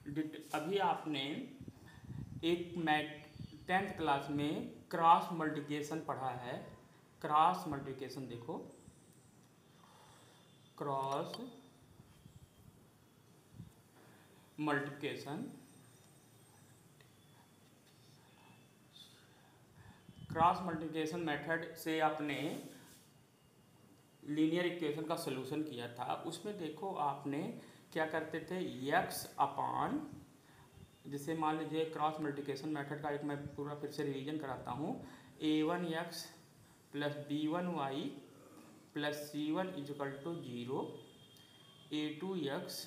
अभी आपने एक मैथ 10th क्लास में क्रॉस मल्टीप्लिकेशन पढ़ा है। क्रॉस मल्टीप्लिकेशन देखो, cross multiplication, cross multiplication method से आपने लीनियर इक्वेशन का सलूशन किया था। उसमें देखो आपने क्या करते थे, यक्स अपान, जैसे मान लीजिए क्रॉस मल्टीप्लिकेशन मेथड का एक मैं पूरा फिर से रिवीजन कराता हूँ। a1x plus b1y plus c1 equal to 0, a2x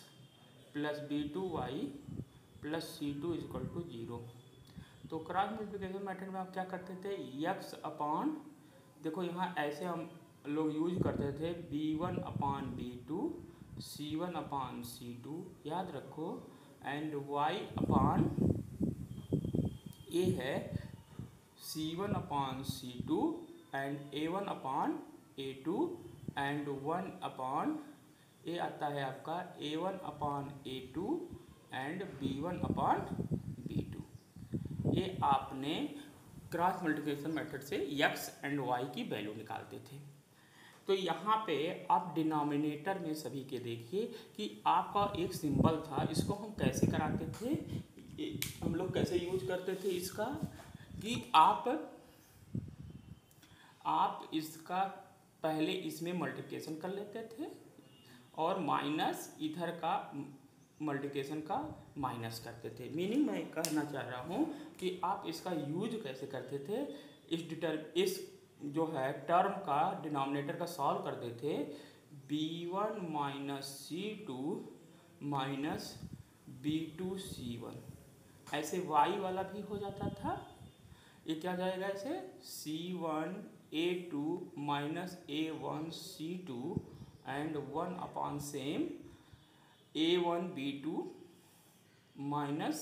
plus b2y plus c2 equal to 0। तो क्रॉस मल्टीप्लिकेशन मेथड में आप क्या करते थे, यक्स अपान, देखो यहाँ ऐसे हम लोग यूज करते थे b1 अपान b2, c1 अपान c2, याद रखो, एंड y अपान a है c1 upon c2 and a1 upon a2 and 1 upon a आता है आपका a1 upon a2 and b1 upon b2। ये आपने क्रॉस मल्टीप्लिकेशन मेथड से x एंड y की वैल्यू निकालते थे। तो यहाँ पे आप डिनोमिनेटर में सभी के देखिए कि आपका एक सिंबल था, इसको हम कैसे कराते थे, हम लोग कैसे यूज करते थे इसका, कि आप इसका पहले इसमें मल्टीप्लिकेशन कर लेते थे और माइनस इधर का मल्टीप्लिकेशन का माइनस करते थे। मीनिंग मैं कहना चाह रहा हूँ कि आप इसका यूज कैसे करते थे, इस जो है टर्म का डिनोमिनेटर का सॉल्व करते थे, b1 minus c2 minus b2 c1, ऐसे y वाला भी हो जाता था। ये क्या जाएगा ऐसे, c1 a2 minus a1 c2 and 1 upon same a1 b2 minus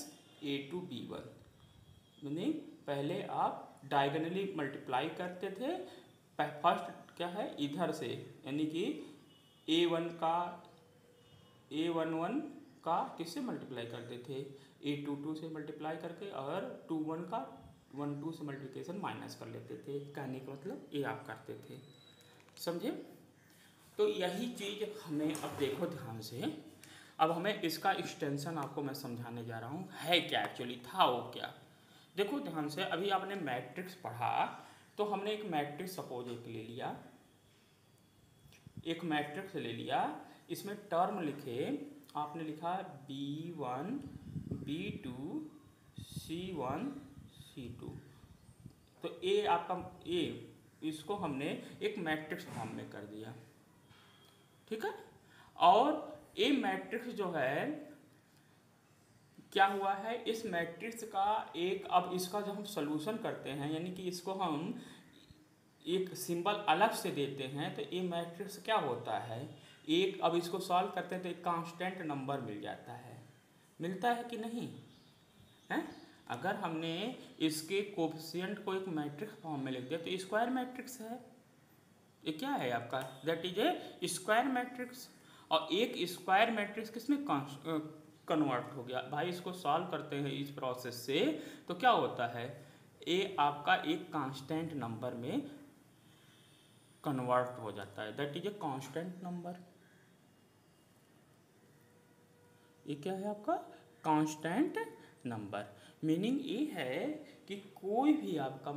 a2 b1। यानी पहले आप डायगनली मल्टीप्लाई करते थे। फर्स्ट क्या है, इधर से, यानी कि a11 का किससे मल्टीप्लाई करते थे, a22 से मल्टीप्लाई करके, और 21 का 12 से मल्टीप्लिकेशन माइनस कर लेते थे। कहने का मतलब ये आप करते थे, समझे। तो यही चीज़ हमें अब देखो ध्यान से, अब हमें इसका एक्सटेंशन आपको मैं समझाने जा रहा हूँ है क्या, एक्चुअली था वो क्या। देखो ध्यान से, अभी आपने मैट्रिक्स पढ़ा, तो हमने एक मैट्रिक्स सपोज एक ले लिया, एक मैट्रिक्स ले लिया, इसमें टर्म लिखे, आपने लिखा b1 b2 c1 c2। तो ए आपका ए, इसको हमने एक मैट्रिक्स फॉर्म में कर दिया, ठीक है। और ए मैट्रिक्स जो है क्या हुआ है, इस मैट्रिक्स का एक, अब इसका जब हम सॉल्यूशन करते हैं, यानी कि इसको हम एक सिंबल अलग से देते हैं, तो ये मैट्रिक्स क्या होता है, एक, अब इसको सॉल्व करते हैं तो एक कांस्टेंट नंबर मिल जाता है, मिलता है कि नहीं है। अगर हमने इसके कोफिशिएंट को एक मैट्रिक्स फॉर्म में लिख दिया तो स्क्वायर मैट्रिक्स है, ये क्या है आपका, that is a square matrix. और एक स्क्वायर मैट्रिक्स किसमें कन्वर्ट हो गया भाई, इसको सॉल्व करते हैं इस प्रोसेस से, तो क्या होता है, ये आपका एक कांस्टेंट नंबर में कन्वर्ट हो जाता है, that is a constant number. ये क्या है आपका, कांस्टेंट नंबर। मीनिंग ये है कि कोई भी आपका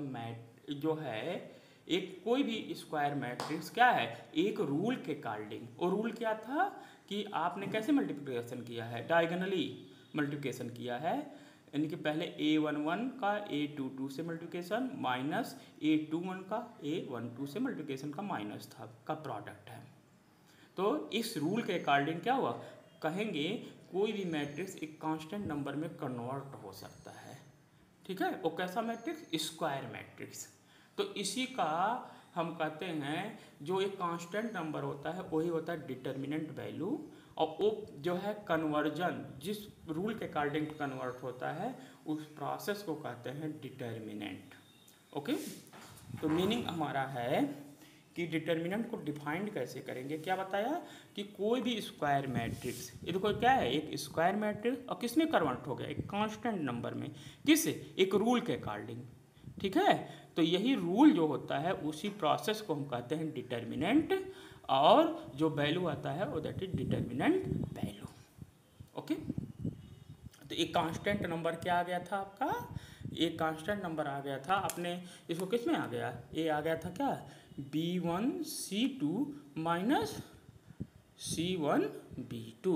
जो है, एक कोई भी स्क्वायर मैट्रिक्स क्या है, एक रूल के अकॉर्डिंग, और रूल क्या था कि आपने कैसे मल्टीप्लिकेशन किया है, डायगोनली मल्टीप्लिकेशन किया है, यानी कि पहले a11 का a22 से मल्टीप्लिकेशन माइनस a21 का a12 से मल्टीप्लिकेशन का माइनस था, का प्रोडक्ट है। तो इस रूल के अकॉर्डिंग क्या हुआ, कहेंगे कोई भी मैट्रिक्स एक कांस्टेंट नंबर में कन्वर्ट हो सकता है, ठीक है। वो कैसा मैट्रिक्स, स्क्वायर मैट्रिक्स। तो इसी का हम कहते हैं, जो एक कांस्टेंट नंबर होता है वही होता है डिटर्मिनेंट वैल्यू, और वो जो है कन्वर्जन, जिस रूल के अकॉर्डिंग कन्वर्ट होता है उस प्रोसेस को कहते हैं डिटर्मिनेंट। ओके, तो मीनिंग हमारा है कि डिटर्मिनेंट को डिफाइंड कैसे करेंगे। क्या बताया कि कोई भी स्क्वायर मैट्रिक्स, ये देखो क्या है, एक स्क्वायर मैट्रिक्स और किस में कन्वर्ट हो गया, एक कांस्टेंट नंबर में, किस, एक रूल के अकॉर्डिंग। ठीक है, तो यही रूल जो होता है उसी प्रोसेस को हम कहते हैं डिटर्मिनेंट, और जो वैल्यू आता है वो that is determinant value. Okay, तो एक कांस्टेंट नंबर क्या आ गया था आपका, एक कांस्टेंट नंबर आ गया था अपने, इसको किस में आ गया, ये आ गया था क्या, B1 C2 minus C1 B2,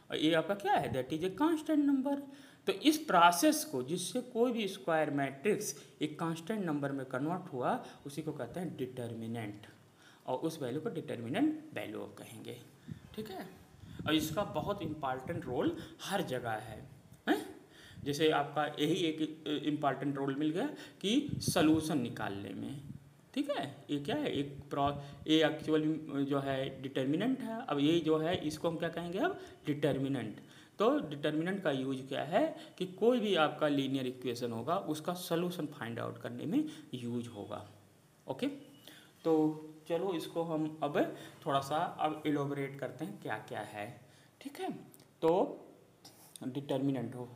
और ये आपका क्या है, that is a constant number. तो इस प्रोसेस को, जिससे कोई भी स्क्वायर मैट्रिक्स एक कांस्टेंट नंबर में कन्वर्ट हुआ, उसी को कहते हैं डिटर्मिनेंट, और उस वैल्यू को डिटर्मिनेंट वैल्यू कहेंगे। ठीक है, और इसका बहुत इम्पॉर्टेंट रोल हर जगह है। जैसे आपका यही एक इम्पॉर्टेंट रोल मिल गया कि सलूशन निकालने में। ठीक है, ये क्या है, ये एक्चुअली जो है डिटर्मिनेंट है। अब ये जो है इसको हम क्या कहेंगे, अब डिटर्मिनेंट। तो डिटर्मिनेंट का यूज क्या है कि कोई भी आपका लीनियर इक्वेशन होगा उसका सलूशन फाइंड आउट करने में यूज होगा। ओके, तो चलो इसको हम अब थोड़ा सा अब एलोबरेट करते हैं क्या क्या है। ठीक है, तो डिटर्मिनेंट हो,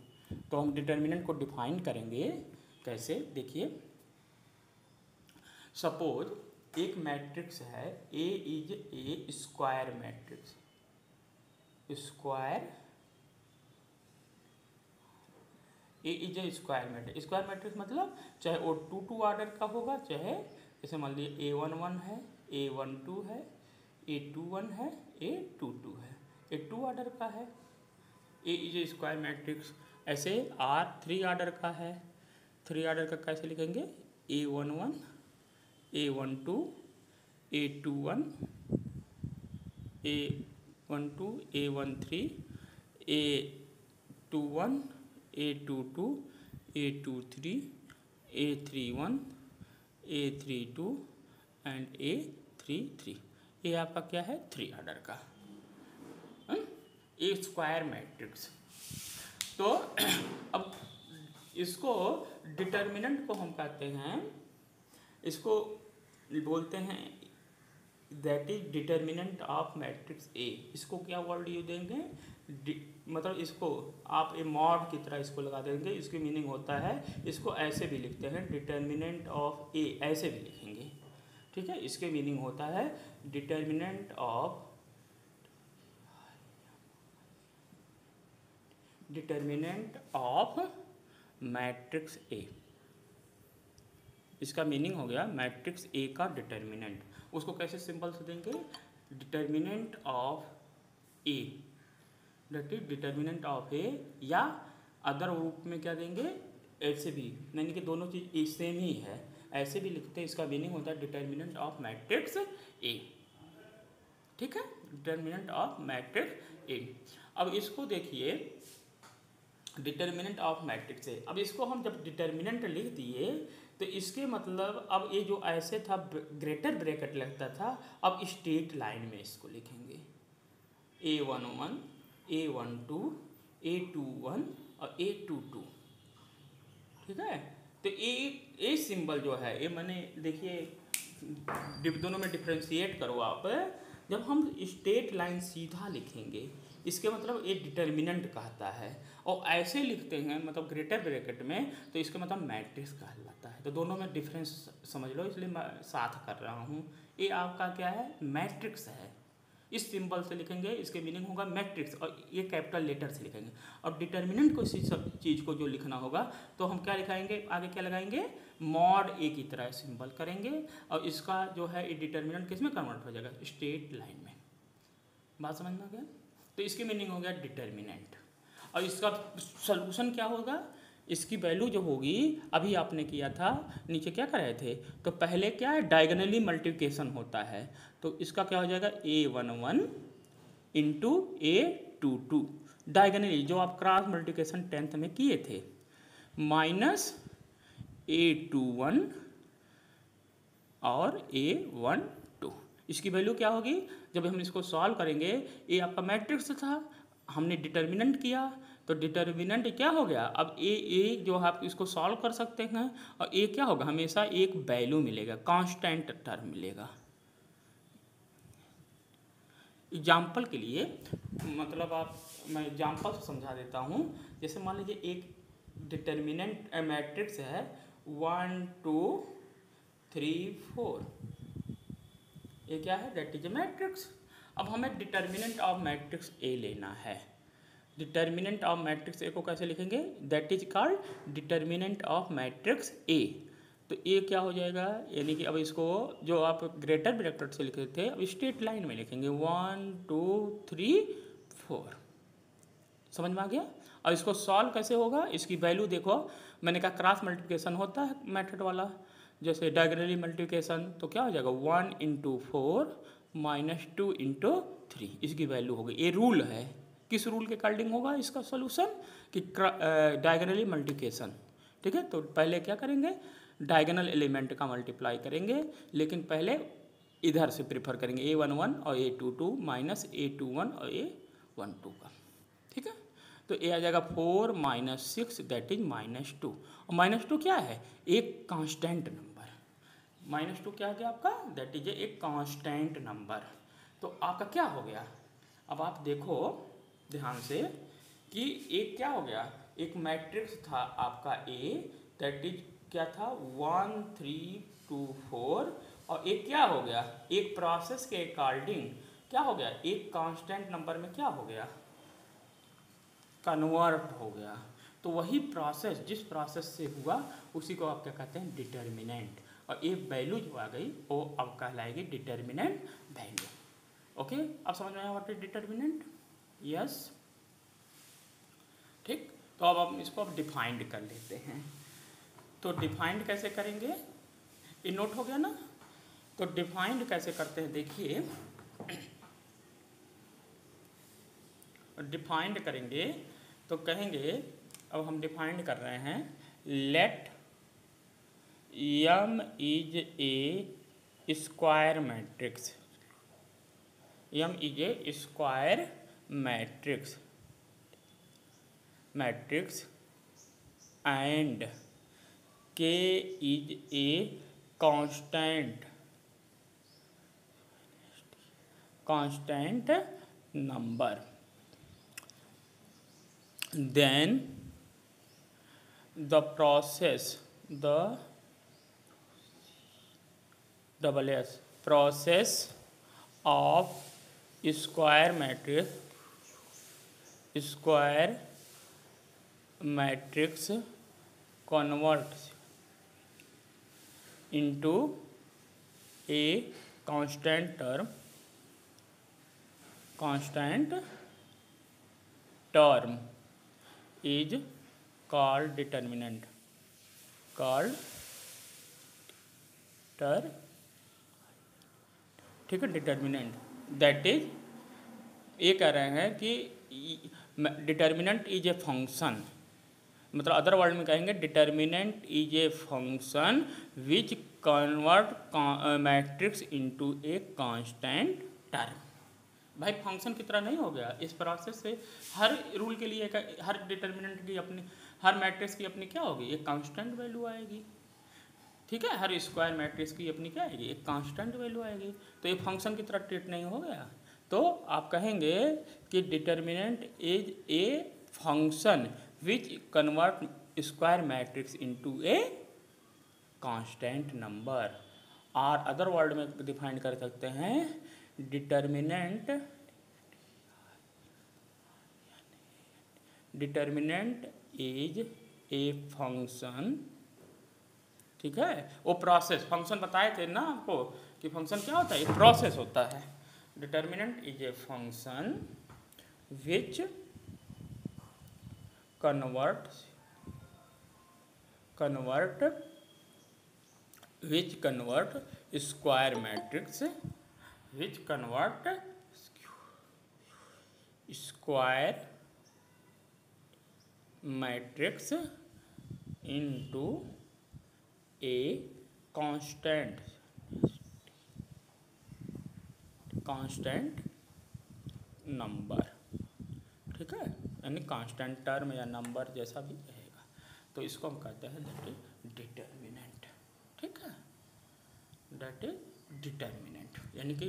तो हम डिटर्मिनेंट को डिफाइन करेंगे कैसे, देखिए सपोज एक मैट्रिक्स है, A is a square matrix, square, A is a square matrix. Square matrix मतलब चाहे वो 2 ऑर्डर का होगा, चाहे जैसे मान लीजिए A11 है, A12 है, A21 है, A22 है, ये 2 ऑर्डर का है। A is a square matrix. ऐसे R 3 ऑर्डर का है, 3 ऑर्डर का कैसे लिखेंगे, A11, A12, A21, A12, A13, A21, A22, A23, A31, A32 and A33। ये आपका क्या है, 3 ऑर्डर का ए स्क्वायर मैट्रिक्स। तो अब इसको डिटर्मिनेंट को हम कहते हैं, इसको बोलते हैं that is determinant of matrix A. इसको क्या वर्ड यूज देंगे, मतलब इसको आप ए मॉड की तरह इसको लगा देंगे। इसकी मीनिंग होता है, इसको ऐसे भी लिखते हैं डिटर्मिनेंट ऑफ ए, ऐसे भी लिखेंगे। ठीक है, इसके मीनिंग होता है डिटर्मिनेंट ऑफ मैट्रिक्स ए। इसका मीनिंग हो गया मैट्रिक्स ए का डिटर्मिनेंट। उसको कैसे सिंपल से देंगे, determinant of A, that is determinant of A, या अदर रूप में क्या देंगे, ऐसे भी, यानी कि दोनों चीज सेम ही है, ऐसे भी लिखते हैं। इसका मीनिंग होता है डिटर्मिनेंट ऑफ मैट्रिक्स ए। ठीक है, डिटर्मिनेंट ऑफ मैट्रिक्स ए। अब इसको देखिए, डिटर्मिनेंट ऑफ मैट्रिक्स ए। अब इसको हम जब डिटर्मिनेंट लिख दिए तो इसके मतलब अब ये जो ऐसे था ग्रेटर ब्रैकेट लगता था, अब स्ट्रेट लाइन में इसको लिखेंगे A11, A12, A21 और A22। ठीक है, तो ए सिंबल जो है, ये मैंने देखिए दोनों में डिफ्रेंशिएट करो आप। जब हम स्ट्रेट लाइन सीधा लिखेंगे इसके मतलब ये डिटर्मिनेंट कहता है, और ऐसे लिखते हैं मतलब ग्रेटर ब्रैकेट में तो इसका मतलब मैट्रिक्स कहलाता है। तो दोनों में डिफरेंस समझ लो, इसलिए मैं साथ कर रहा हूँ। ये आपका क्या है, मैट्रिक्स है, इस सिंबल से लिखेंगे, इसके मीनिंग होगा मैट्रिक्स, और ये कैपिटल लेटर से लिखेंगे। और डिटर्मिनेंट को इसी सब चीज़ को जो लिखना होगा तो हम क्या लिखाएंगे, आगे क्या लगाएंगे, मॉड ए की तरह सिंबल करेंगे, और इसका जो है ये डिटर्मिनेंट किस में कन्वर्ट हो जाएगा, स्ट्रेट लाइन में। बात समझ में आ गया। तो इसकी मीनिंग हो गया डिटर्मिनेंट, और इसका सलूशन क्या होगा, इसकी वैल्यू जो होगी, अभी आपने किया था नीचे क्या कर रहे थे, तो पहले क्या है, डायगोनली मल्टीप्लिकेशन होता है, तो इसका क्या हो जाएगा A11 इंटू A22, डायगोनली जो आप क्रॉस मल्टीप्लिकेशन 10th में किए थे, माइनस A21 और A12। इसकी वैल्यू क्या होगी, जब हम इसको सॉल्व करेंगे, ये आपका मैट्रिक्स था, हमने डिटर्मिनेंट किया तो डिटर्मिनेंट क्या हो गया, अब ए जो आप इसको सॉल्व कर सकते हैं, और ए क्या होगा, हमेशा एक वैल्यू मिलेगा, कांस्टेंट टर्म मिलेगा। एग्जाम्पल के लिए मतलब मैं एग्जाम्पल से समझा देता हूँ। जैसे मान लीजिए एक डिटर्मिनेंट मैट्रिक्स है 1 2 3 4, ये क्या है, दैट इज ए मैट्रिक्स। अब हमें डिटर्मिनेंट ऑफ मैट्रिक्स ए लेना है। डिटर्मिनेंट ऑफ मैट्रिक्स ए को कैसे लिखेंगे, that is called determinant of matrix A. तो ए क्या हो जाएगा, यानी कि अब इसको जो आप ग्रेटर ब्रैकेट से लिखे थे अब स्ट्रेट लाइन में लिखेंगे 1 2 3 4। समझ में आ गया। और इसको सॉल्व कैसे होगा, इसकी वैल्यू देखो, मैंने कहा क्रॉस मल्टीप्लिकेशन होता है मेथड वाला, जैसे डायगोनली मल्टीप्लिकेशन, तो क्या हो जाएगा 1 × 4 - 2 × 3, इसकी वैल्यू होगी। ये रूल है, किस रूल के अकॉर्डिंग होगा इसका सॉल्यूशन, कि डायगोनली मल्टीप्लिकेशन। ठीक है, तो पहले क्या करेंगे, डायगोनल एलिमेंट का मल्टीप्लाई करेंगे, लेकिन पहले इधर से प्रेफर करेंगे A11 और A22 माइनस A21 और A12 का। ठीक है, तो ये आ जाएगा 4 - 6 दैट इज -2। और -2 क्या है, एक कांस्टेंट नंबर। -2 क्या है आपका, दैट इज एक कांस्टेंट नंबर। तो आपका क्या हो गया, अब आप देखो ध्यान से कि एक क्या हो गया, एक मैट्रिक्स था आपका ए, दैट इज क्या था 1 3 2 4, और एक क्या हो गया, एक प्रोसेस के अकॉर्डिंग क्या हो गया, एक कांस्टेंट नंबर में क्या हो गया, कन्वर्ट हो गया। तो वही प्रोसेस, जिस प्रोसेस से हुआ उसी को आप क्या कहते हैं, डिटर्मिनेंट। और एक वैल्यू जो आ गई वो अब कहलाएगी डिटर्मिनेंट वैल्यू। ओके, अब समझ में आया व्हाट इज डिटर्मिनेंट, यस। ठीक, तो अब हम इसको अब डिफाइंड कर लेते हैं। तो डिफाइंड कैसे करेंगे, ये नोट हो गया ना। तो डिफाइंड कैसे करते हैं, देखिए डिफाइंड करेंगे तो कहेंगे, अब हम डिफाइंड कर रहे हैं, let M is a square matrix, M is a square matrix and K is a constant number, then the process of square matrix converts into a constant term is called determinant, ठीक है, determinant. That is, ये कह रहे हैं कि determinant is a function, मतलब other word में कहेंगे determinant is a function which convert matrix into a constant term. भाई फंक्शन की तरह नहीं हो गया, इस प्रोसेस से हर रूल के लिए हर डिटर्मिनेंट की अपनी, हर मैट्रिक्स की अपनी क्या होगी, एक कांस्टेंट वैल्यू आएगी। ठीक है, हर स्क्वायर मैट्रिक्स की अपनी क्या आएगी, एक कांस्टेंट वैल्यू आएगी। तो ये फंक्शन की तरह ट्रीट नहीं हो गया। तो आप कहेंगे कि determinant is a function which convert square matrix into A constant number. और अदर वर्ड में डिफाइन कर सकते हैं, डिटर्मिनेंट इज ए फंक्शन, ठीक है, वो प्रोसेस, फंक्शन बताए थे ना आपको कि फंक्शन क्या होता है, एक प्रोसेस होता है। Determinant is a function which convert square matrix into a constant number. ठीक है, यानी कांस्टेंट टर्म या नंबर जैसा भी रहेगा, तो इसको हम कहते हैं दैट इज डिटर्मिनेंट। ठीक है, दैट इज डिटर्मिनेंट, यानी कि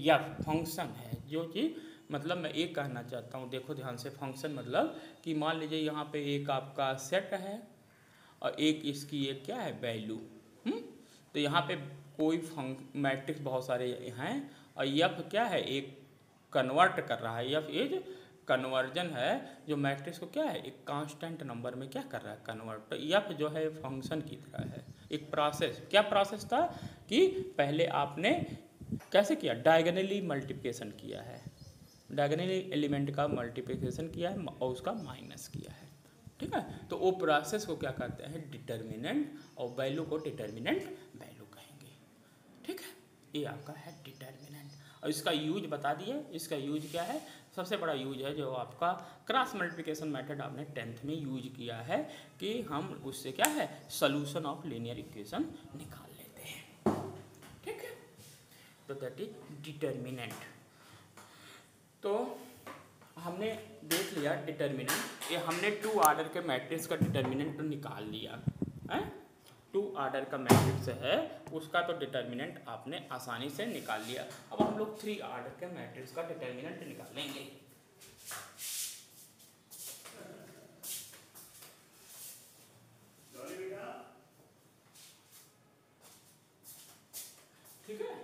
यह फंक्शन है जो कि मतलब मैं ये कहना चाहता हूँ, देखो ध्यान से, फंक्शन मतलब कि मान लीजिए यहाँ पे एक आपका सेट है और एक इसकी एक क्या है वैल्यू, तो यहाँ पे कोई मैट्रिक्स बहुत सारे हैं और यफ क्या है एक कन्वर्ट कर रहा है, यफ इज कन्वर्जन है जो मैट्रिक्स को क्या है एक कांस्टेंट नंबर में क्या कर रहा है कन्वर्ट। तो यफ जो है फंक्शन की तरह है, एक प्रोसेस। क्या प्रोसेस था कि पहले आपने कैसे किया, डायगोनली मल्टीप्लिकेशन किया है, डायगोनली एलिमेंट का मल्टीप्लिकेशन किया है और उसका माइनस किया है, ठीक है। तो वो प्रोसेस को क्या कहते हैं डिटर्मिनेंट, और वैल्यू को डिटर्मिनेंट वैल्यू कहेंगे, ठीक है। ये आपका है डिटर्मिनेंट। और इसका यूज बता दिए, इसका यूज क्या है, सबसे बड़ा यूज है जो आपका क्रॉस मल्टीप्लिकेशन मेथड आपने 10th में यूज किया है कि हम उससे क्या है सॉल्यूशन ऑफ लीनियर इक्वेशन निकाल लेते हैं, ठीक है। तो दैट इज डिटर्मिनेंट। तो हमने देख लिया डिटर्मिनेंट, ये हमने 2 ऑर्डर के मैट्रिक्स का डिटर्मिनेंट तो निकाल लिया है, 2 ऑर्डर का मैट्रिक्स है उसका तो डिटर्मिनेंट आपने आसानी से निकाल लिया। अब हम लोग 3 ऑर्डर के मैट्रिक्स का डिटर्मिनेंट निकालेंगे। ठीक है,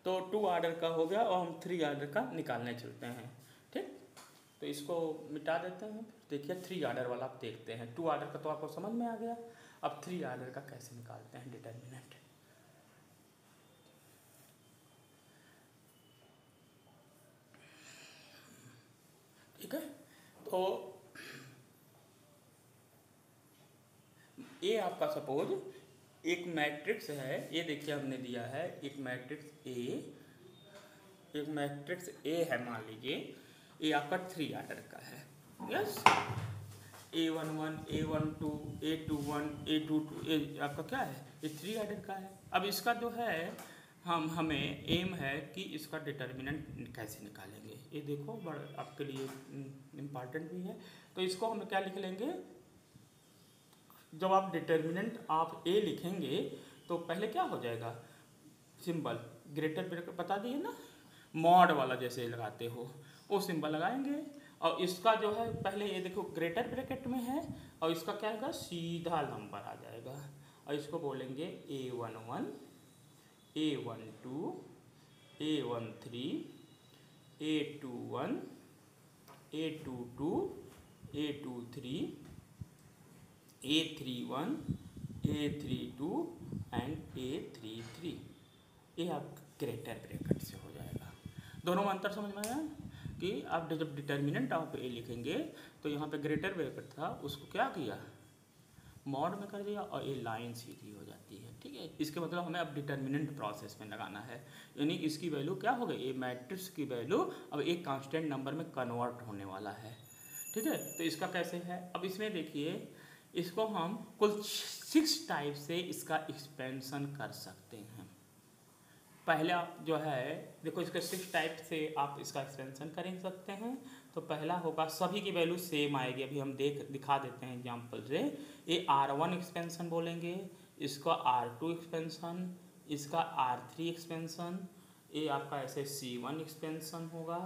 तो 2 ऑर्डर का हो गया और हम 3 ऑर्डर का निकालने चलते हैं, ठीक। तो इसको मिटा देते हैं, देखिए 3 ऑर्डर वाला आप देखते हैं, 2 ऑर्डर का तो आपको समझ में आ गया, अब 3 ऑर्डर का कैसे निकालते हैं डिटर्मिनेंट। ठीक है, तो ये आपका सपोज एक मैट्रिक्स है, ये देखिए हमने दिया है एक मैट्रिक्स ए है, मान लीजिए ये आपका 3 ऑर्डर का है, yes, A11, A12, A21, A22, ये आपका क्या है ये 3 ऑर्डर का है। अब इसका जो है हमें एम है कि इसका डिटर्मिनेंट कैसे निकालेंगे, ये देखो बड़ा आपके लिए इम्पॉर्टेंट भी है। तो इसको हम क्या लिख लेंगे, जब आप डिटर्मिनेंट आप ए लिखेंगे तो पहले क्या हो जाएगा, सिंबल ग्रेटर ब्रैकेट बता दिए ना, मॉड वाला जैसे लगाते हो वो सिंबल लगाएंगे, और इसका जो है पहले ये देखो ग्रेटर ब्रैकेट में है और इसका क्या होगा सीधा नंबर आ जाएगा, और इसको बोलेंगे A11, A12, A13, A21, A22, A23, A31, A32 and A33, ये आप ग्रेटर ब्रैकेट से हो जाएगा। दोनों में अंतर समझ में आया कि आप जब डिटर्मिनेंट आप ए लिखेंगे तो यहाँ पे ग्रेटर ब्रैकेट था उसको क्या किया मॉड में कर दिया और ये लाइन सीधी हो जाती है, ठीक है। इसके मतलब हमें अब डिटर्मिनेंट प्रोसेस में लगाना है, यानी इसकी वैल्यू क्या हो गई, ये मैट्रिक्स की वैल्यू अब एक कांस्टेंट नंबर में कन्वर्ट होने वाला है, ठीक है। तो इसका कैसे है, अब इसमें देखिए इसको हम कुल 6 टाइप से इसका एक्सपेंशन कर सकते हैं। पहले आप जो है देखो इसके 6 टाइप से आप इसका एक्सपेंशन कर सकते हैं। तो पहला होगा सभी की वैल्यू सेम आएगी, अभी हम दिखा देते हैं एग्जांपल से। ये R1 एक्सपेंशन बोलेंगे, इसका R2 एक्सपेंशन, इसका R3 एक्सपेंशन, ये आपका ऐसे C1 एक्सपेंशन होगा,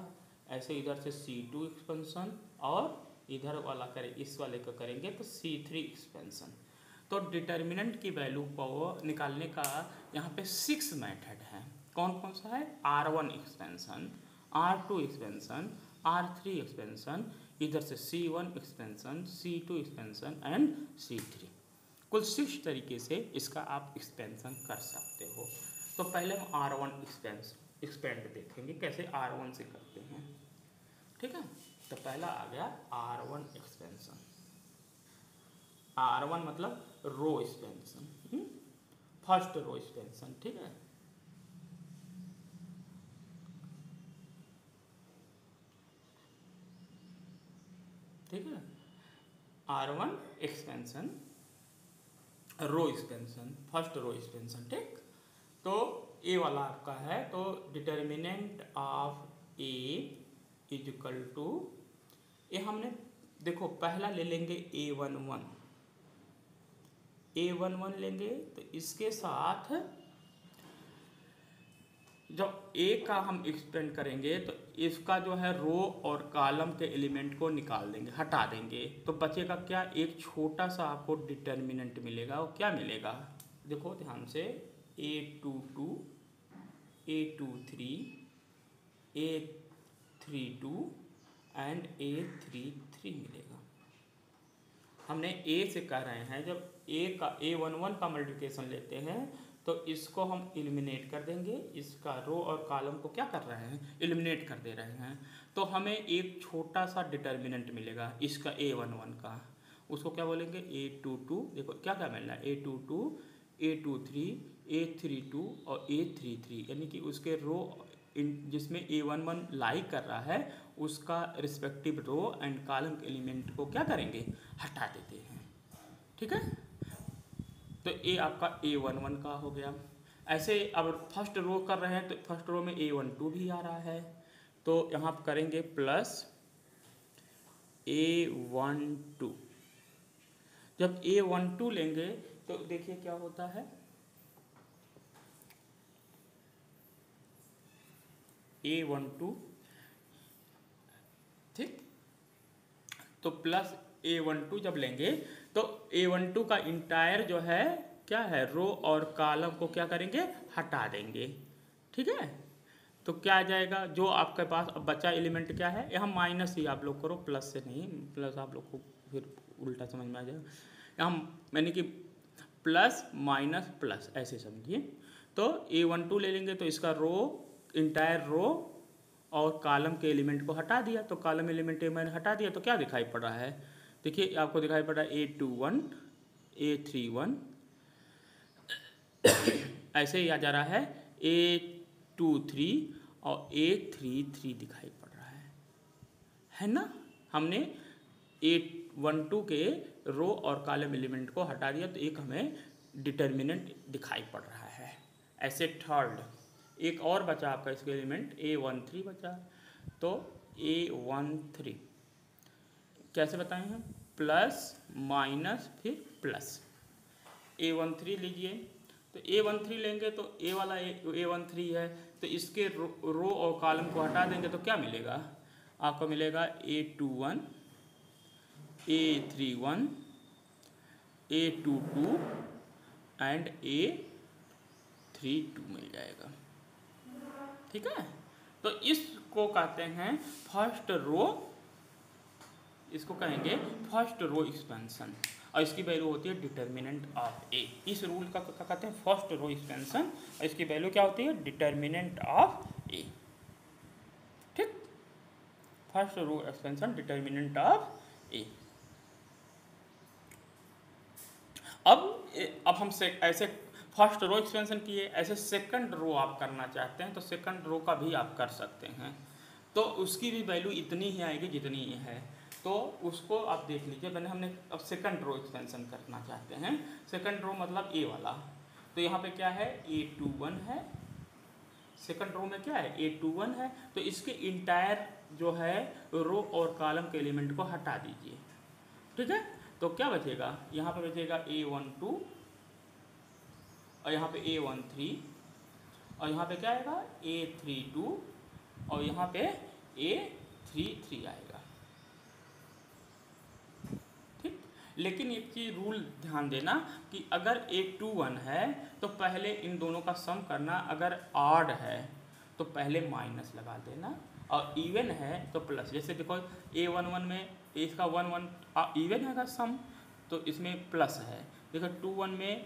ऐसे इधर से C2 एक्सपेंशन, और इधर वाला करें इस वाले को करेंगे तो C3 एक्सपेंशन। तो डिटर्मिनेंट की वैल्यू को निकालने का यहाँ पे 6 मेथड है। कौन कौन सा है, R1 expansion, R2 expansion, R3 expansion, इधर से C1 expansion, C2 expansion and C3। कुल 6 तरीके से इसका आप एक्सपेंशन कर सकते हो। तो पहले हम R1 एक्सपेंड देखेंगे कैसे R1 से करते हैं, ठीक है। तो पहला आ गया R1 एक्सपेंशन, R1 मतलब row expansion, first row expansion, ठीक है। ठीक है, R1 expansion, row expansion, first row expansion, ठीक। तो ए वाला आपका है, तो determinant of A is equal to, ये हमने देखो पहला ले लेंगे A11, A11 लेंगे तो इसके साथ जब ए का हम एक्सपेंड करेंगे तो इसका जो है रो और कॉलम के एलिमेंट को निकाल देंगे, हटा देंगे, तो बचेगा क्या, एक छोटा सा आपको डिटर्मिनेंट मिलेगा। और क्या मिलेगा, देखो ध्यान से, A22, A23, A32 and A33 मिलेगा। हमने ए से कह रहे हैं, जब A11 का मल्टीप्लिकेशन लेते हैं तो इसको हम एलिमिनेट कर देंगे, इसका रो और कॉलम को क्या कर रहे हैं, एलिमिनेट कर दे रहे हैं, तो हमें एक छोटा सा डिटर्मिनेंट मिलेगा इसका A11 का, उसको क्या बोलेंगे, A22। देखो क्या क्या मिल रहा है, A22, A23, A32 और A33, यानी कि उसके रो जिसमें A11 लाई कर रहा है उसका respective row and column element को क्या करेंगे, हटा देते हैं। ठीक है, तो ए आपका A11 का हो गया। ऐसे अब फर्स्ट रो कर रहे हैं तो फर्स्ट रो में A12 भी आ रहा है, तो यहाँ पर करेंगे प्लस A12। जब A12 लेंगे तो देखिए क्या होता है, A12, ठीक, तो प्लस A12 जब लेंगे तो A12 का इंटायर जो है क्या है, रो और कॉलम को क्या करेंगे, हटा देंगे। ठीक है, तो क्या आ जाएगा, जो आपके पास अब बचा एलिमेंट क्या है, यहाँ माइनस ही आप लोग करो, प्लस से नहीं, प्लस आप लोग को फिर उल्टा समझ में आ जाएगा, यहाँ यानी कि प्लस माइनस प्लस ऐसे समझिए। तो A12 ले लेंगे तो इसका रो, इंटायर रो और कॉलम के एलिमेंट को हटा दिया, तो कॉलम एलिमेंट मैंने हटा दिया तो क्या दिखाई पड़ रहा है, देखिए आपको दिखाई पड़ रहा है A21, A31, ऐसे ही आ जा रहा है A23 और A33 दिखाई पड़ रहा है ना। हमने A12 के रो और कॉलम एलिमेंट को हटा दिया तो एक हमें डिटर्मिनेंट दिखाई पड़ रहा है। ऐसे थर्ड एक और बचा आपका इसका एलिमेंट A13 बचा, तो A13 कैसे बताएं हम, प्लस माइनस फिर प्लस। A13 लीजिए, तो A13 लेंगे तो ए वाला A13 है, तो इसके रो और कॉलम को हटा देंगे तो क्या मिलेगा, आपको मिलेगा A21, A31, A22 and A32 मिल जाएगा। ठीक है, तो इसको कहते हैं फर्स्ट रो, इसको कहेंगे फर्स्ट रो एक्सपेंशन, और इसकी वैल्यू होती है डिटर्मिनेंट ऑफ ए। इस रूल का कहते हैं फर्स्ट रो एक्सपेंशन, और इसकी वैल्यू क्या होती है, डिटर्मिनेंट ऑफ ए। ठीक, first row expansion determinant of A. अब हम से ऐसे फर्स्ट रो एक्सपेंशन किए, ऐसे सेकंड रो आप करना चाहते हैं तो सेकंड रो का भी आप कर सकते हैं, तो उसकी भी वैल्यू इतनी ही आएगी जितनी ये है, तो उसको आप देख लीजिए। मैंने हमने अब सेकंड रो एक्सपेंशन करना चाहते हैं, सेकंड रो मतलब ए वाला, तो यहाँ पे क्या है, A21 है, सेकंड रो में क्या है, A21 है, तो इसके इंटायर जो है रो और कॉलम के एलिमेंट को हटा दीजिए। ठीक है, तो क्या बचेगा, यहाँ पे बचेगा A12 और यहाँ पे A13 और यहाँ पे क्या आएगा A32 और यहाँ पे A33 आएगा। ठीक, लेकिन एक चीज़ रूल ध्यान देना कि अगर A21 है तो पहले इन दोनों का सम करना, अगर ऑड है तो पहले माइनस लगा देना, और इवन है तो प्लस। जैसे देखो A11 में इसका 1 इवन है का सम, तो इसमें प्लस है। देखो 21 में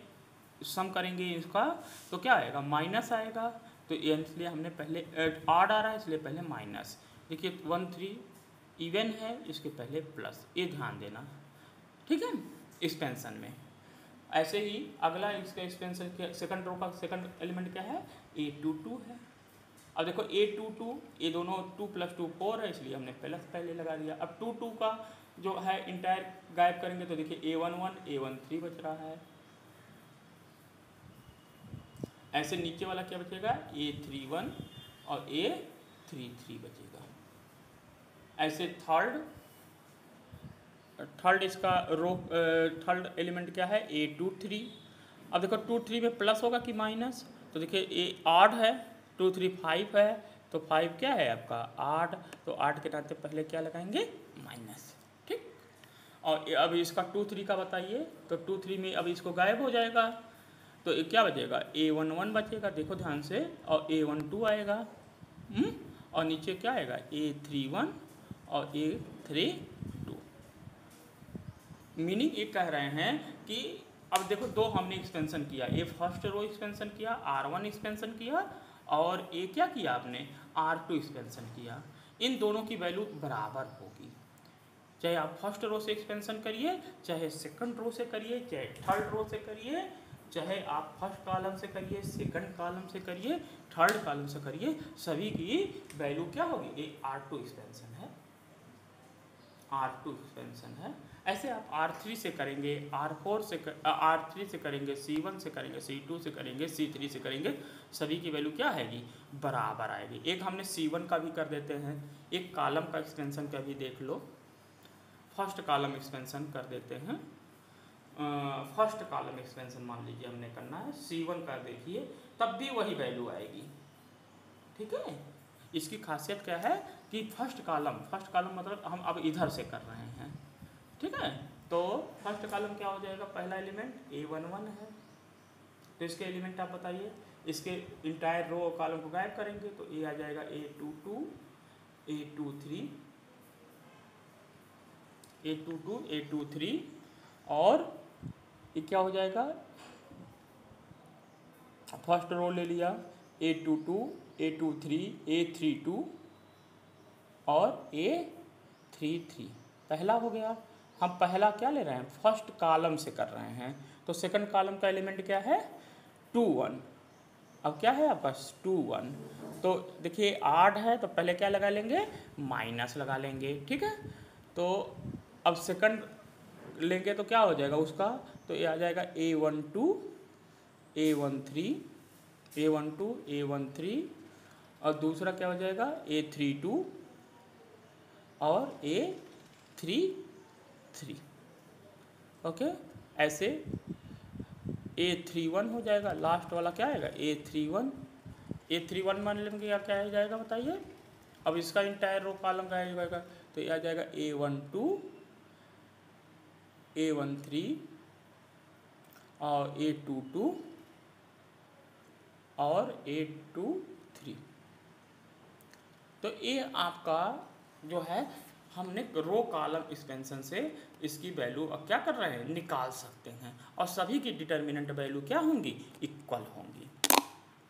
सम करेंगे इसका तो क्या आएगा, माइनस आएगा, तो इसलिए हमने पहले ऑड आ रहा है इसलिए पहले माइनस। देखिए 13 इवन है, इसके पहले प्लस, ये ध्यान देना। ठीक है, एक्सपेंशन में ऐसे ही अगला इसका एक्सपेंशन क्या, सेकंड रो का सेकंड एलिमेंट क्या है, A22 है। अब देखो A22, ये दोनों 2 + 2 4 है, इसलिए हमने प्लस पहले लगा दिया। अब 22 का जो है इंटायर गायब करेंगे तो देखिए A11, A13 बच रहा है। ऐसे नीचे वाला क्या बचेगा, A31 और A33 बचेगा। ऐसे थर्ड इसका रो थर्ड एलिमेंट क्या है, A23। अब देखो 2 3 में प्लस होगा कि माइनस, तो देखिए ये 8 है, 2 3 5 है, तो 5 क्या है आपका 8, तो 8 के नाते पहले क्या लगाएंगे, माइनस। ठीक, और अब इसका 2 3 का बताइए, तो 2 3 में अब इसको गायब हो जाएगा, तो ये क्या बचेगा, A11 बचेगा, देखो ध्यान से, और A12 आएगा, और नीचे क्या आएगा, A31 और A32। मीनिंग ये कह रहे हैं कि अब देखो दो हमने एक्सपेंशन किया, ये फर्स्ट रो एक्सपेंशन किया, R1 एक्सपेंशन किया, और ये क्या किया आपने, R2 एक्सपेंशन किया। इन दोनों की वैल्यू बराबर होगी, चाहे आप फर्स्ट रो से एक्सपेंशन करिए, चाहे सेकंड रो से करिए, चाहे थर्ड रो से करिए, चाहे आप फर्स्ट कॉलम से करिए, सेकंड कॉलम से करिए, थर्ड कॉलम से करिए, सभी की वैल्यू क्या होगी, ये R2 एक्सपेंशन है, R2 एक्सपेंशन है। ऐसे आप R3 से करेंगे, R4 से R3 से करेंगे, C1 से करेंगे, C2 से करेंगे, C3 से करेंगे, सभी की वैल्यू क्या आएगी, बराबर आएगी। एक हमने C1 का भी कर देते हैं, एक कॉलम का एक्सपेंशन का भी देख लो, फर्स्ट कॉलम एक्सपेंशन कर देते हैं, फर्स्ट कॉलम एक्सपेंशन मान लीजिए हमने करना है, C1 का देखिए, तब भी वही वैल्यू आएगी। ठीक है, इसकी खासियत क्या है कि फर्स्ट कॉलम मतलब हम अब इधर से कर रहे हैं। ठीक है, तो फर्स्ट कॉलम क्या हो जाएगा, पहला एलिमेंट A11 है, तो इसके एलिमेंट आप बताइए, इसके इंटायर रो और कॉलम को गायब करेंगे तो ये आ जाएगा A22, A23, A22, A23, और ये क्या हो जाएगा, फर्स्ट रो ले लिया A22, A23, A32 और A33, पहला हो गया। हम पहला क्या ले रहे हैं, फर्स्ट कॉलम से कर रहे हैं, तो सेकंड कॉलम का एलिमेंट क्या है, 2 1। अब क्या है आपका 2 1, तो देखिए 8 है, तो पहले क्या लगा लेंगे, माइनस लगा लेंगे। ठीक है, तो अब सेकंड लेंगे तो क्या हो जाएगा उसका, तो ये आ जाएगा A12, A13, A12, A13, और दूसरा क्या हो जाएगा A32 और A33। ओके, ऐसे A31 हो जाएगा, लास्ट वाला क्या आएगा A31, A31 मान लेंगे या क्या आ जाएगा बताइए। अब इसका इंटायर रो कॉलम का जाएगा, तो ये आ जाएगा A12, A13 और A22 और A23। तो ये आपका जो है, हमने रो कॉलम एक्सपेंशन से इसकी वैल्यू अब क्या कर रहे हैं, निकाल सकते हैं, और सभी की डिटर्मिनेंट वैल्यू क्या होंगी, इक्वल होंगी।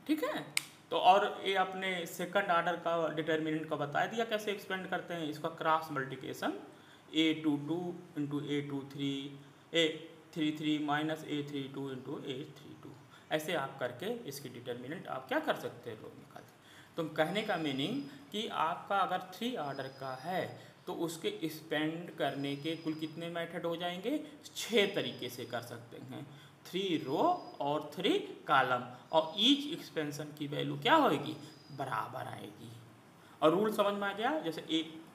ठीक है, तो और ये अपने सेकंड ऑर्डर का डिटर्मिनेंट का बता दिया कैसे एक्सपेंड करते हैं, इसका cross multiplication A22 into A23, A33 minus A32 into A32, ऐसे आप करके इसकी डिटर्मिनेंट आप क्या कर सकते हैं, लोग निकाल। तो कहने का मीनिंग कि आपका अगर 3 ऑर्डर का है तो उसके एक्सपेंड करने के कुल कितने मेथड हो जाएंगे, 6 तरीके से कर सकते हैं, 3 रो और 3 कॉलम, और ईच एक्सपेंशन की वैल्यू क्या होगी, बराबर आएगी। और रूल समझ में आ गया, जैसे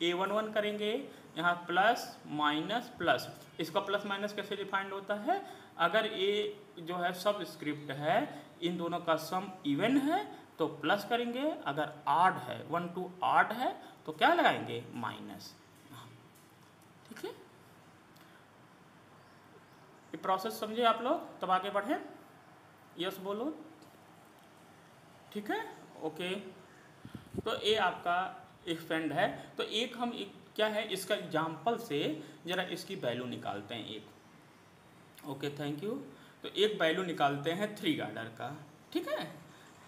A11 करेंगे, यहाँ प्लस माइनस प्लस, इसका प्लस माइनस कैसे डिफाइंड होता है, अगर A जो है सब स्क्रिप्ट है, इन दोनों का सम इवन है तो प्लस करेंगे, अगर ऑड है 1 to ऑड है तो क्या लगाएंगे, माइनस। ठीक है, ये प्रोसेस समझे आप लोग, तब आगे बढ़े, यस बोलो। ठीक है, ओके, तो ये आपका एक्सपेंड है। तो एक हम क्या है, इसका एग्जाम्पल से जरा इसकी वैल्यू निकालते हैं एक। Okay, thank you. तो एक वैल्यू निकालते हैं 3 ऑर्डर का। ठीक है,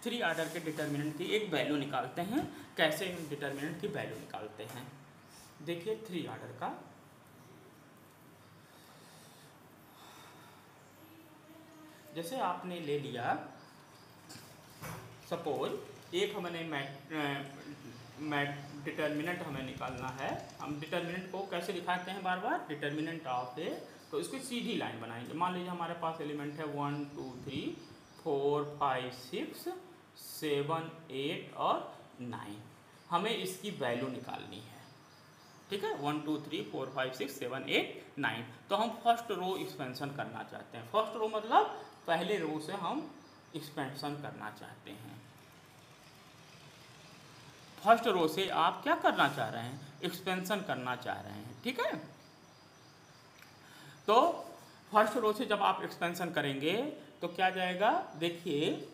3 ऑर्डर के डिटर्मिनेंट की एक वैल्यू निकालते हैं। कैसे डिटर्मिनेंट की वैल्यू निकालते हैं, देखिए 3 ऑर्डर का, जैसे आपने ले लिया, सपोज एक हमने डिटर्मिनेंट हमें निकालना है। हम डिटर्मिनेंट को कैसे दिखाते हैं, बार बार डिटर्मिनेंट ऑफ ए, तो इसकी सीधी लाइन बनाएंगे। मान लीजिए हमारे पास एलिमेंट है 1 2 3 4 5 6 7 8 और 9, हमें इसकी वैल्यू निकालनी है। ठीक है, 1 2 3 4 5 6 7 8 9। तो हम फर्स्ट रो एक्सपेंशन करना चाहते हैं। फर्स्ट रो मतलब पहले रो से हम एक्सपेंशन करना चाहते हैं। फर्स्ट रो से आप क्या करना चाह रहे हैं, एक्सपेंशन करना चाह रहे हैं। ठीक है, तो फर्स्ट रो से जब आप एक्सपेंशन करेंगे तो क्या जाएगा, देखिए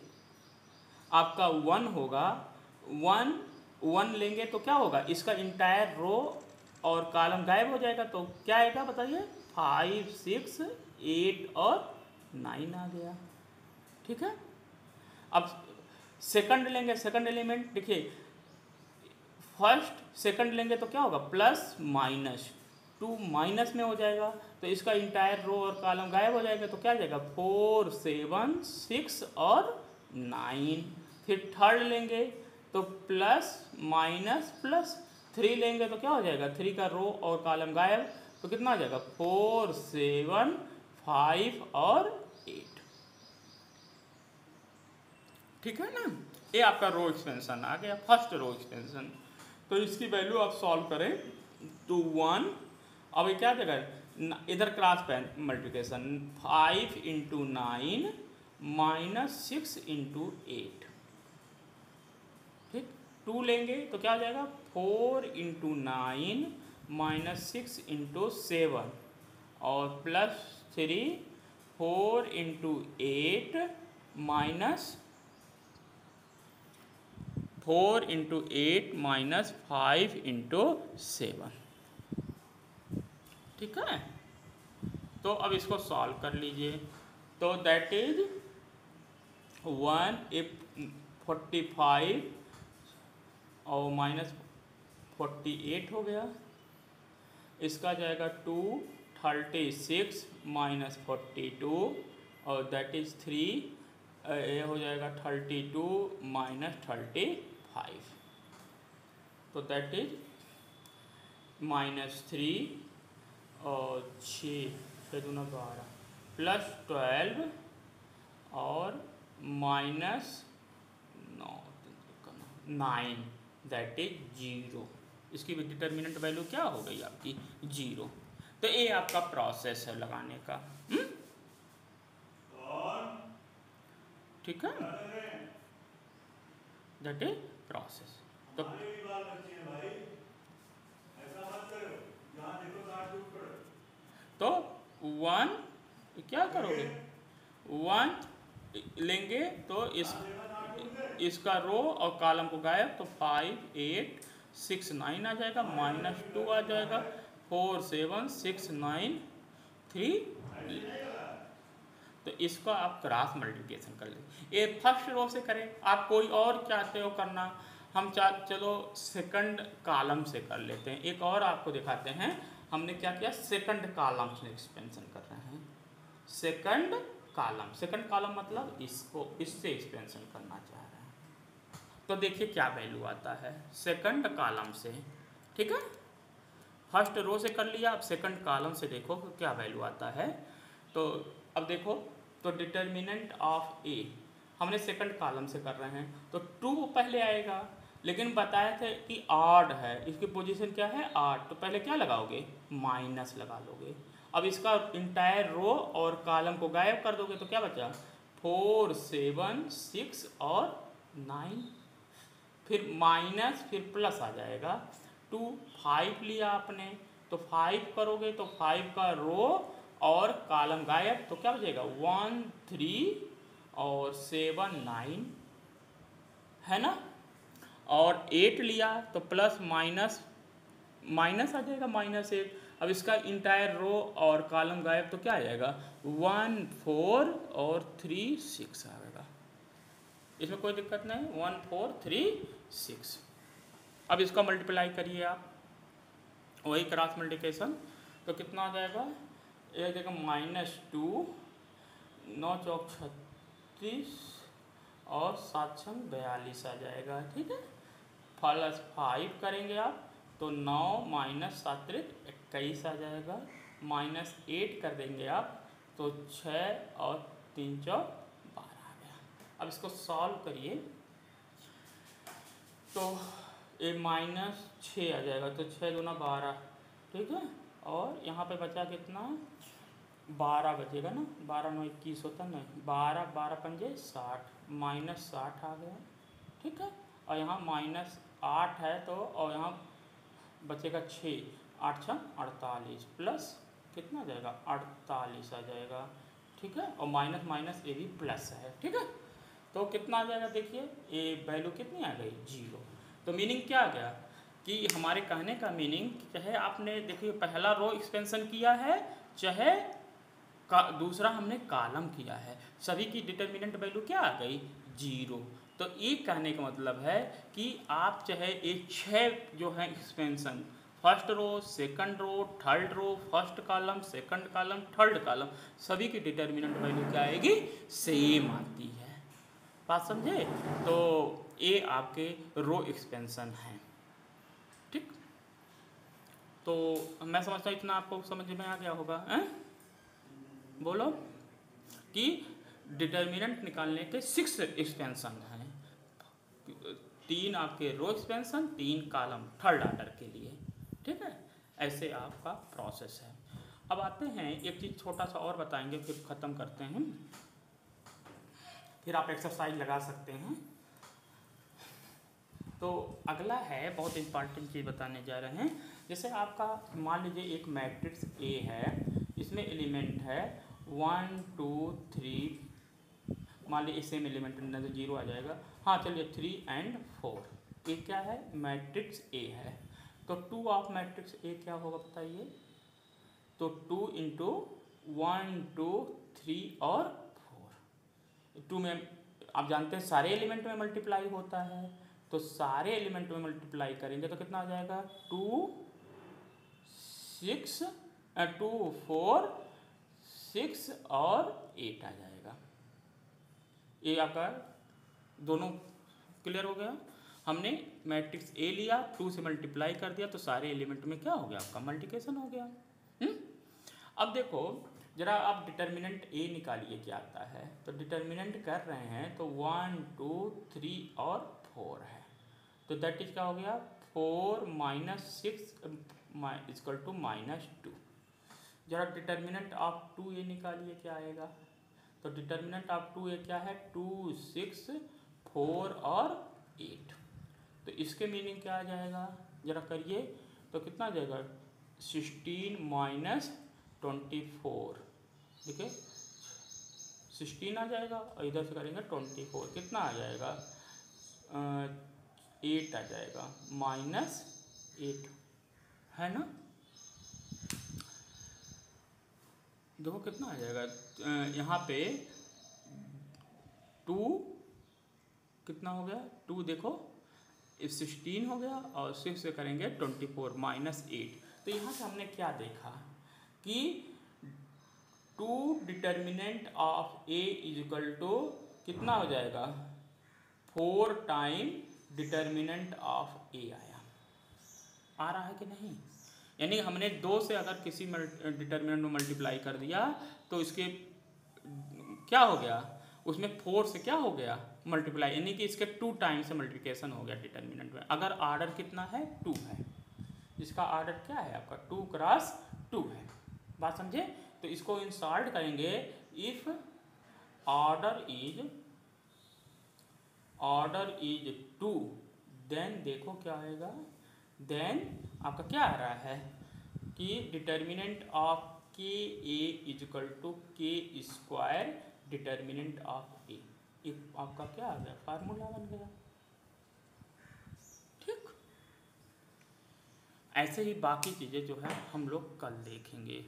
आपका 1 होगा, 1 लेंगे तो क्या होगा, इसका इंटायर रो और कॉलम गायब हो जाएगा। तो क्या आएगा बताइए, 5 6 8 और 9 आ गया। ठीक है, अब सेकंड लेंगे, सेकंड एलिमेंट देखिए, फर्स्ट सेकंड लेंगे तो क्या होगा, प्लस माइनस, 2 माइनस में हो जाएगा तो इसका इंटायर रो और कॉलम गायब हो जाएगा। तो क्या आ जाएगा, 4 7 6 और 9। फिर थर्ड लेंगे तो प्लस माइनस प्लस, 3 लेंगे तो क्या हो जाएगा, 3 का रो और कॉलम गायब। तो कितना आ जाएगा, 4 7 5 और 8। ठीक है ना, ये आपका रो एक्सपेंशन आ गया, फर्स्ट रो एक्सपेंशन। तो इसकी वैल्यू आप सॉल्व करें तो 1, अब ये क्या देगा, इधर क्रॉस मल्टीप्लिकेशन, 5 × 9 माइनस 6 × 8। ठीक, 2 लेंगे तो क्या हो जाएगा, 4 × 9 माइनस 6 × 7 और प्लस 3, 4 × 8 माइनस 4 × 8 माइनस 5 × 7। ठीक है, तो अब इसको सॉल्व कर लीजिए। तो दैट इज 145 और माइनस 48 हो गया। इसका जाएगा 2 36 माइनस 42 और दैट इज 3, ये हो जाएगा 32 माइनस 35। तो दैट इज -3 और 6 दूना 12 प्लस 12 और माइनस 9 दैट इज 0। इसकी भी डिटर्मिनेंट वैल्यू क्या हो गई आपकी, 0। तो ये आपका प्रोसेस है लगाने का। ठीक है, दैट इज प्रोसेस। तो 1 क्या करोगे, 1 लेंगे तो इसका रो और कॉलम को गायब, तो 5 8 6 9 आ जाएगा, -2 आ जाएगा, 4 7 6 9 3। तो इसको आप क्रॉस मल्टीप्लिकेशन कर लें। ये फर्स्ट रो से करें, आप कोई और चाहते हो करना, हम चलो सेकंड कॉलम से कर लेते हैं। एक और आपको दिखाते हैं, हमने क्या किया, सेकंड कॉलम से एक्सपेंशन कर रहे हैं। सेकंड कॉलम मतलब इससे एक्सपेंशन करना चाह रहे हैं। तो देखिए क्या वैल्यू आता है सेकंड कॉलम से। ठीक है, फर्स्ट रो से कर लिया, अब सेकंड कॉलम से देखो क्या वैल्यू आता है। तो अब देखो, तो डिटर्मिनेंट ऑफ ए हमने सेकंड कॉलम से कर रहे हैं, तो 2 पहले आएगा, लेकिन बताए थे कि ऑड है, इसकी पोजीशन क्या है, 8। तो पहले क्या लगाओगे, माइनस लगा लोगे। अब इसका इंटायर रो और कॉलम को गायब कर दोगे तो क्या बचा, 4 7 6 और 9। फिर माइनस, फिर प्लस आ जाएगा। 2 5 लिया आपने, तो 5 करोगे तो 5 का रो और कॉलम गायब, तो क्या बचेगा, 1 3 और 7 9 है ना। और 8 लिया तो प्लस माइनस आ जाएगा, -8। अब इसका इंटायर रो और कॉलम गायब, तो क्या आ जाएगा, 1 4 और 3 6 आ जाएगा। इसमें कोई दिक्कत नहीं, 1 4 3 6। अब इसका मल्टीप्लाई करिए आप, वही क्रॉस मल्टीप्लिकेशन, तो कितना आ जाएगा, एक जगह -2 9 चौक 36 और 7 छंग 42 आ जाएगा। ठीक है, प्लस 5 करेंगे आप तो 9 - 7 21 आ जाएगा, -8 कर देंगे आप तो 6 और 3 चौक 12 आ गया। अब इसको सॉल्व करिए, तो ए माइनस 6 आ जाएगा, तो 6 दूना 12, ठीक है। और यहाँ पे बचा कितना, 12 बचेगा ना, 12 9 21 होता नहीं, 12 12 पंजे 60, माइनस 60 आ गया, ठीक है। और यहाँ माइनस 8 है तो, और यहाँ बचेगा 6, 8 6 48 प्लस कितना आ जाएगा 48 आ जाएगा, ठीक है। और माइनस माइनस ये भी प्लस है, ठीक है। तो कितना आ जाएगा देखिए, ये वैल्यू कितनी आ गई 0। तो मीनिंग क्या आ गया कि हमारे कहने का मीनिंग, चाहे आपने देखिए पहला रो एक्सपेंशन किया है, चाहे दूसरा हमने कॉलम किया है, सभी की डिटर्मिनेंट वैल्यू क्या आ गई 0। तो ये कहने का मतलब है कि आप चाहे एक 6 जो है expansion, first row, second row, third row, first column, second column, third column, सभी की डिटर्मिनेंट वैल्यू क्या आएगी, सेम आती है। बात समझे। तो ये आपके रो एक्सपेंशन हैं, ठीक। तो मैं समझता हूँ इतना आपको समझ में आ गया होगा, बोलो कि डिटर्मिनेंट निकालने के 6 एक्सपेंशन हैं, 3 आपके रो एक्सपेंशन, 3 कॉलम थर्ड ऑर्डर के लिए, ठीक है। ऐसे आपका प्रोसेस है। अब आते हैं एक चीज़ छोटा सा और बताएंगे, फिर ख़त्म करते हैं, फिर आप एक्सरसाइज लगा सकते हैं। तो अगला है, बहुत इंपॉर्टेंट चीज़ बताने जा रहे हैं। जैसे आपका मान लीजिए एक मैट्रिक्स ए है, इसमें एलिमेंट है 1 2 3, मान लीजिए सेम एलिमेंट तो 0 आ जाएगा, हाँ चलिए 3 और 4, ये क्या है मैट्रिक्स ए है। तो 2 ऑफ मैट्रिक्स ए क्या होगा बताइए, तो 2 इंटू 1 2 3 और 4, 2 में आप जानते हैं सारे एलिमेंट में मल्टीप्लाई होता है, तो सारे एलिमेंट में मल्टीप्लाई करेंगे तो कितना आ जाएगा 2 6 2 4 6 और 8 आ जाएगा। ये आपका दोनों क्लियर हो गया। हमने मैट्रिक्स ए लिया, 2 से मल्टीप्लाई कर दिया, तो सारे एलिमेंट में क्या हो गया आपका मल्टीप्लिकेशन हो गया। अब देखो जरा आप डिटर्मिनेंट ए निकालिए क्या आता है। तो डिटर्मिनेंट कर रहे हैं तो 1 2 3 और 4 है, तो दैट इज क्या हो गया 4 माइनस 6 इक्वल टू -2। जरा डिटर्मिनेंट ऑफ 2a निकालिए क्या आएगा। तो डिटर्मिनेंट ऑफ 2a क्या है 2 6 4 और 8। तो इसके मीनिंग क्या आ जाएगा जरा करिए, तो कितना आ जाएगा 16 माइनस 24, ठीक है 16 आ जाएगा, और इधर से करेंगे 24, कितना आ जाएगा 8 आ जाएगा, -8 है ना। देखो कितना आ जाएगा, यहाँ पे 2 कितना हो गया 2 देखो 16 हो गया, और 6 से करेंगे 24 -8। तो यहाँ से हमने क्या देखा कि 2 determinant of A is equal to कितना हो जाएगा 4 टाइम डिटर्मिनेंट ऑफ ए आया। आ रहा है कि नहीं, यानी हमने 2 से अगर किसी डिटर्मिनेंट में मल्टीप्लाई कर दिया तो इसके क्या हो गया, उसमें 4 से क्या हो गया मल्टीप्लाई, यानी कि इसके 2 टाइम से मल्टीप्लिकेशन हो गया डिटर्मिनेंट में। अगर आर्डर कितना है 2 है, इसका आर्डर क्या है आपका 2 क्रॉस 2 है। बात समझे। तो इसको इंसर्ट करेंगे, इफ ऑर्डर इज 2, देन देखो क्या आएगा, देन आपका क्या आ रहा है कि डिटर्मिनेंट ऑफ के ए इज इक्वल टू के स्क्वायर डिटर्मिनेंट ऑफ ए, एक आपका क्या आ गया फार्मूला बन गया। ठीक, ऐसे ही बाकी चीज़ें जो है हम लोग कल देखेंगे।